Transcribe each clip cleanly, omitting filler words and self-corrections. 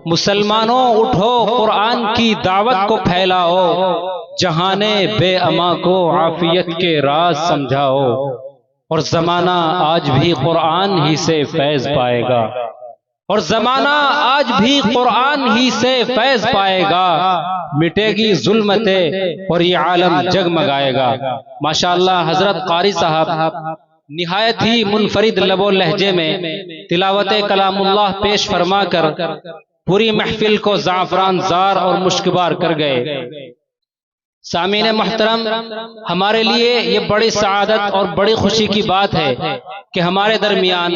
مسلمانوں اٹھو قرآن کی دعوت کو پھیلاؤ، جہانے بے اما کو عافیت کے راز سمجھاؤ، اور زمانہ آج بھی قرآن ہی سے فیض پائے گا، اور زمانہ آج بھی قرآن ہی سے فیض پائے گا، مٹے گی ظلمتیں اور یہ عالم جگمگائے گا۔ ماشاءاللہ حضرت قاری صاحب نہایت ہی منفرد لب و لہجے میں تلاوت کلام اللہ پیش فرما کر پوری محفل کو زعفران زار اور مشکبار کر گئے۔ سامعین محترم، ہمارے لیے یہ بڑی سعادت اور بڑی خوشی کی بات ہے کہ ہمارے درمیان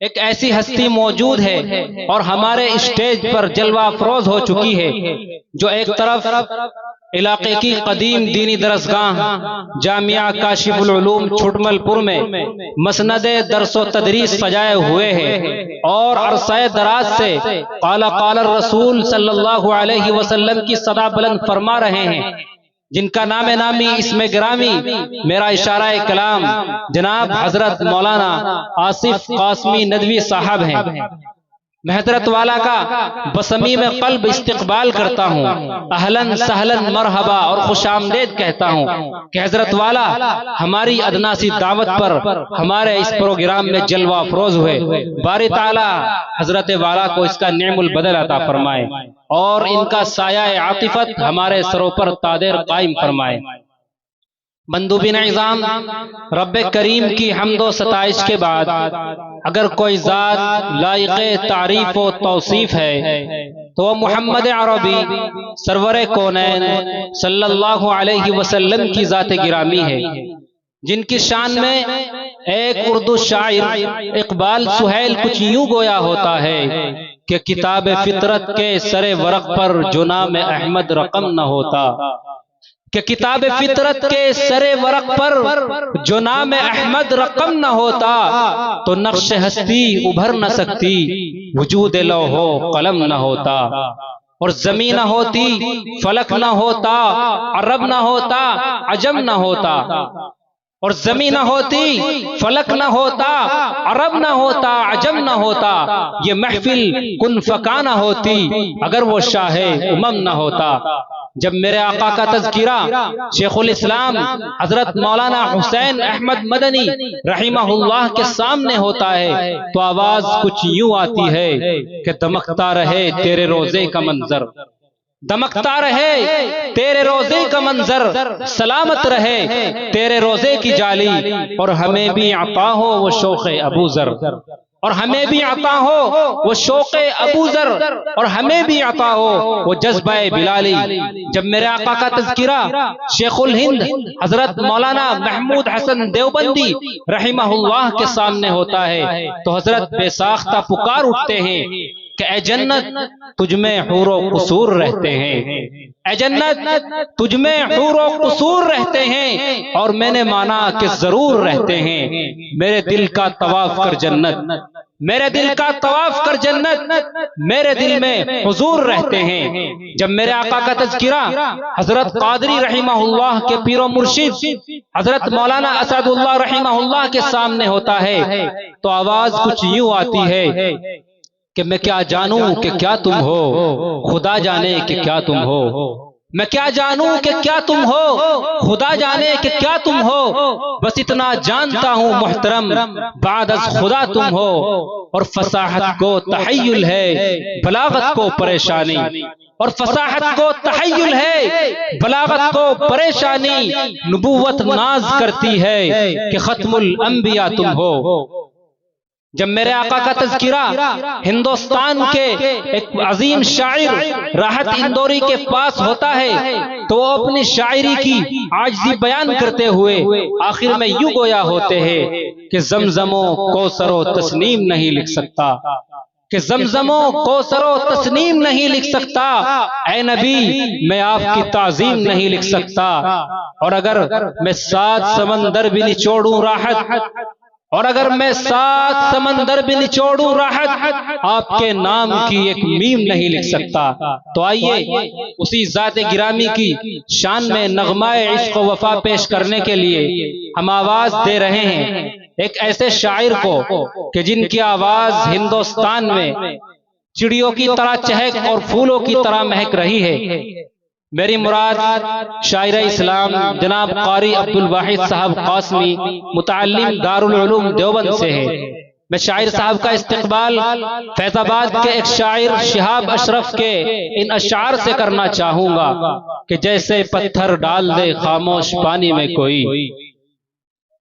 ایک ایسی ہستی موجود ہے اور ہمارے اسٹیج پر جلوہ افروز ہو چکی ہے، جو ایک طرف علاقے کی قدیم دینی درسگاہ جامعہ کاشف العلوم چھٹمل پور میں مسند درس و تدریس سجائے ہوئے ہے، اور عرصہ دراز سے قال قال الرسول صلی اللہ علیہ وسلم کی صدا بلند فرما رہے ہیں، جن کا نام نامی اسم گرامی میرا اشارہ کلام جناب حضرت مولانا آصف قاسمی ندوی صاحب ہیں۔ میں حضرت والا کا بصمیم قلب استقبال کرتا ہوں، اہلاً سہلاً مرحبا اور خوش آمدید کہتا ہوں کہ حضرت والا ہماری ادنا سی دعوت پر ہمارے اس پروگرام میں جلوہ افروز ہوئے۔ باری تعالی حضرت والا کو اس کا نعم البدل عطا فرمائے اور ان کا سایہ عاطفت ہمارے سروں پر تادیر قائم فرمائے۔ مندوبین اعظام، رب کریم کی حمد و ستائش کے بعد اگر کوئی ذات لائق تعریف و توصیف ہے تو وہ محمد عربی سرور کونین صلی اللہ علیہ وسلم کی ذات گرامی ہے، جن کی شان میں ایک اردو شاعر اقبال سہیل کچھ یوں گویا ہوتا ہے کہ کتاب فطرت کے سر ورق پر جو نام احمد رقم نہ ہوتا، کہ کتاب فطرت کے سر ورق پر جو نام احمد رقم نہ ہوتا تو نقش ہستی ابھر نہ سکتی، وجود لوح و قلم نہ ہوتا، اور زمین نہ ہوتی، فلک نہ ہوتا، عرب نہ ہوتا، عجم نہ ہوتا، اور زمین نہ ہوتی، فلک نہ ہوتا، عرب نہ ہوتا، عجم نہ ہوتا، یہ محفل کن فکا نہ ہوتی اگر وہ شاہ امم نہ ہوتا۔ جب میرے آقا کا تذکرہ شیخ الاسلام حضرت مولانا حسین احمد مدنی رحمہ اللہ کے سامنے ہوتا ہے تو آواز کچھ یوں آتی ہے کہ دمکتا رہے تیرے روزے کا منظر، دمکتا رہے تیرے روزے کا منظر، سلامت رہے تیرے روزے کی جالی، اور ہمیں بھی عطا ہو وہ شوق ابو ذر، اور ہمیں بھی عطا ہو وہ شوق ابو ذر، اور ہمیں بھی عطا ہو وہ جذبہ بلالی۔ جب میرے آقا کا تذکرہ شیخ الہند حضرت مولانا محمود حسن دیوبندی رحمہ اللہ کے سامنے ہوتا ہے تو حضرت بے ساختہ پکار اٹھتے ہیں کہ اے جنت تجھ میں حور و قصور رہتے ہیں، اے جنت تجھ میں حور و قصور رہتے ہیں، اور میں نے مانا کہ ضرور رہتے ہیں، میرے دل کا طواف کر جنت، میرے دل کا طواف کر جنت، میرے دل میں حضور رہتے ہیں۔ جب میرے آقا کا تذکرہ حضرت قادری رحمہ اللہ کے پیر و مرشد حضرت مولانا اسد اللہ رحمہ اللہ کے سامنے ہوتا ہے تو آواز کچھ یوں آتی ہے کہ میں کیا جانوں کہ کیا تم ہو، خدا جانے کہ کیا تم ہو، میں کیا جانوں کہ کیا تم ہو، خدا جانے کہ کیا تم ہو، بس اتنا جانتا ہوں محترم بعد از خدا تم ہو، اور فصاحت کو تحیل ہے بلاغت کو پریشانی، اور فصاحت کو تحیل ہے بلاغت کو پریشانی، نبوت ناز کرتی ہے کہ ختم الانبیاء تم ہو۔ جب میرے آقا کا تذکرہ ہندوستان کے ایک عظیم شاعر راحت اندوری کے پاس ہوتا ہے تو وہ اپنی شاعری کی عاجزی بیان کرتے ہوئے آخر میں یوں گویا ہوتے ہیں کہ زمزم و کوثر و تسنیم نہیں لکھ سکتا، کہ زمزم و کوثر و تسنیم نہیں لکھ سکتا، اے نبی میں آپ کی تعظیم نہیں لکھ سکتا، اور اگر میں 7 سمندر بھی نچوڑوں راحت، اور اگر میں 7 سمندر بھی نچوڑوں راحت، آپ کے نام کی ایک میم نہیں لکھ سکتا۔ تو آئیے اسی ذات گرامی کی شان میں نغمہ عشق و وفا پیش کرنے کے لیے ہم آواز دے رہے ہیں ایک ایسے شاعر کو کہ جن کی آواز ہندوستان میں چڑیوں کی طرح چہک اور پھولوں کی طرح مہک رہی ہے۔ میری مراد شاعر اسلام جناب قاری عبدالواحد صاحب قاسمی متعلم دارالعلوم دیوبند سے ہے۔ میں شاعر صاحب کا استقبال فیض آباد کے ایک شاعر شہاب اشرف کے ان اشعار سے کرنا چاہوں گا کہ جیسے پتھر ڈال دے خاموش پانی میں کوئی،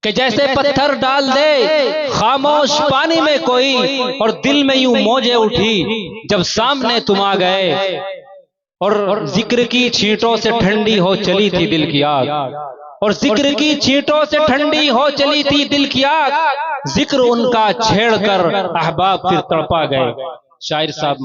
کہ جیسے پتھر ڈال دے خاموش پانی میں کوئی، اور دل میں یوں موجیں اٹھی جب سامنے تم آ گئے، اور ذکر کی چھینٹوں سے ٹھنڈی ہو چلی تھی دل کی آگ، اور ذکر کی چھینٹوں سے ٹھنڈی ہو چلی تھی دل کی آگ، ذکر ان کا چھیڑ کر احباب پھر تڑپا گئے۔ شاعر صاحب